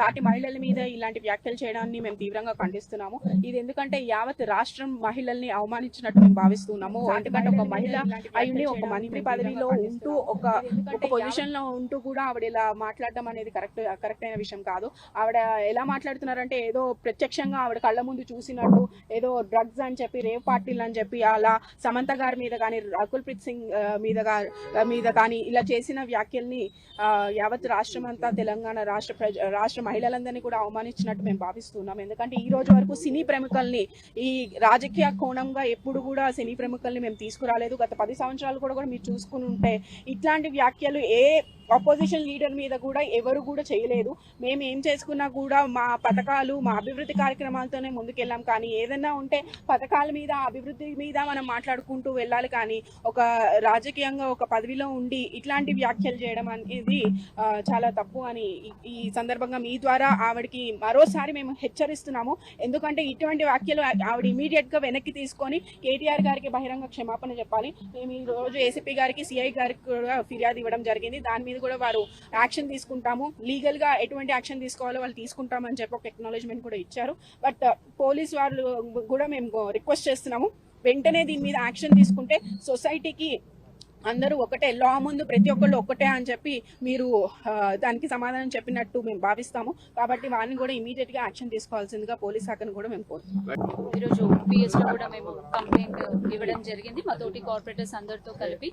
సాటి మహిళల మీద ఇలాంటి వ్యాఖ్యలు చేయడాన్ని మేము తీవ్రంగా ఖండిస్తున్నాము. ఇది ఎందుకంటే యావత్ రాష్ట్రం మహిళల్ని అవమానించినట్టు మేము భావిస్తున్నాము. ఎందుకంటే ఒక మహిళ అయ్యుండి ఒక మంత్రి పదవిలో ఉంటూ ఒక పొజిషన్ లో ఉంటూ కూడా ఆవిడ ఇలా మాట్లాడడం అనేది కరెక్ట్ అయిన విషయం కాదు. ఆవిడ ఎలా మాట్లాడుతున్నారంటే ఏదో ప్రత్యక్షంగా ఆవిడ కళ్ళ ముందు చూసినట్టు ఏదో డ్రగ్స్ అని చెప్పి రేవ్ పార్టీలు అని చెప్పి అలా సమంత గారి మీద కానీ రకుల్ ప్రీత్ సింగ్ మీద కానీ ఇలా చేసిన వ్యాఖ్యల్ని యావత్ రాష్ట్రం అంతా తెలంగాణ రాష్ట్ర మహిళలందరినీ కూడా అవమానించినట్టు మేము భావిస్తున్నాం. ఎందుకంటే ఈ రోజు వరకు సినీ ప్రముఖుల్ని ఈ రాజకీయ కోణంగా ఎప్పుడు కూడా సినీ ప్రముఖుల్ని మేము తీసుకురాలేదు. గత 10 సంవత్సరాలు కూడా మీరు చూసుకుని ఉంటే ఇట్లాంటి వ్యాఖ్యలు ఏ అపోజిషన్ లీడర్ మీద కూడా ఎవరు కూడా చేయలేదు. మేము ఏం చేసుకున్నా కూడా మా పథకాలు మా అభివృద్ధి కార్యక్రమాలతోనే ముందుకెళ్ళాం. కానీ ఏదన్నా ఉంటే పథకాల మీద అభివృద్ధి మీద మనం మాట్లాడుకుంటూ వెళ్ళాలి. కానీ ఒక రాజకీయంగా ఒక పదవిలో ఉండి ఇట్లాంటి వ్యాఖ్యలు చేయడం అనేది చాలా తప్పు అని ఈ సందర్భంగా మీ ద్వారా ఆవిడకి మరోసారి మేము హెచ్చరిస్తున్నాము. ఎందుకంటే ఇటువంటి వ్యాఖ్యలు ఆవిడ ఇమీడియట్ గా వెనక్కి తీసుకొని కేటీఆర్ గారికి బహిరంగ క్షమాపణ చెప్పాలి. మేము ఈ రోజు ఏసీపీ గారికి సిఐ గారికి కూడా ఫిర్యాదు ఇవ్వడం జరిగింది. దాని మీద కూడా వారు యాక్షన్ తీసుకుంటాము, లీగల్ గా ఎటువంటి యాక్షన్ తీసుకోవాలో వాళ్ళు తీసుకుంటామని చెప్పి ఒక ఎక్నాలజ్మెంట్ కూడా ఇచ్చారు. బట్ పోలీస్ వాళ్ళు కూడా మేము రిక్వెస్ట్ చేస్తున్నాము, వెంటనే దీని మీద యాక్షన్ తీసుకుంటే సొసైటీకి అందరూ ఒకటే, లా ముందు ప్రతి ఒక్కళ్ళు ఒక్కటే అని చెప్పి మీరు దానికి సమాధానం చెప్పినట్టు మేము భావిస్తాము. కాబట్టి వారిని కూడా ఇమీడియట్ గా యాక్షన్ తీసుకోవాల్సిందిగా పోలీస్ శాఖను కూడా మేము కోరుతున్నాం. ఈరోజు పిఎస్ లో కూడా మేము కంప్లైంట్ ఇవ్వడం జరిగింది. మా తోటి కార్పొరేటర్స్ అందరితో కలిపి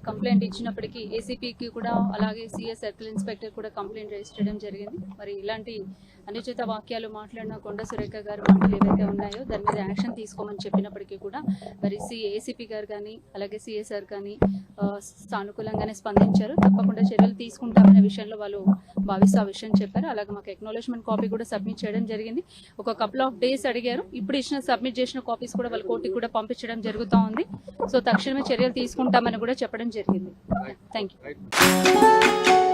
కంప్లైంట్ ఇచ్చినప్పటికీ ఏసీపీకి కూడా అలాగే సిఎస్ సర్కిల్ ఇన్స్పెక్టర్ కూడా కంప్లైంట్ రిజిస్టర్ చేయడం జరిగింది. మరి ఇలాంటి అనుచిత వాక్యాలు మాట్లాడిన కొండ సురేఖ గారు మాటలు ఏవైతే ఉన్నాయో దాని మీద యాక్షన్ తీసుకోమని చెప్పినప్పటికీ కూడా మరి ఏసీపీ గారు కానీ అలాగే సిఎస్ఆర్ కానీ సానుకూలంగానే స్పందించారు. తప్పకుండా చర్యలు తీసుకుంటామనే విషయంలో వాళ్ళు భావిస్తూ ఆ విషయం చెప్పారు. అలాగే మాకు ఎక్నాలజ్మెంట్ కాపీ కూడా సబ్మిట్ చేయడం జరిగింది. ఒక కపుల్ ఆఫ్ డేస్ అడిగారు. ఇప్పుడు సబ్మిట్ చేసిన కాపీస్ కూడా వాళ్ళ కోర్టుకి కూడా పంపించడం జరుగుతూ ఉంది. సో తక్షణమే చర్యలు తీసుకుంటామని కూడా చెప్పడం జరిగింది. Thank you.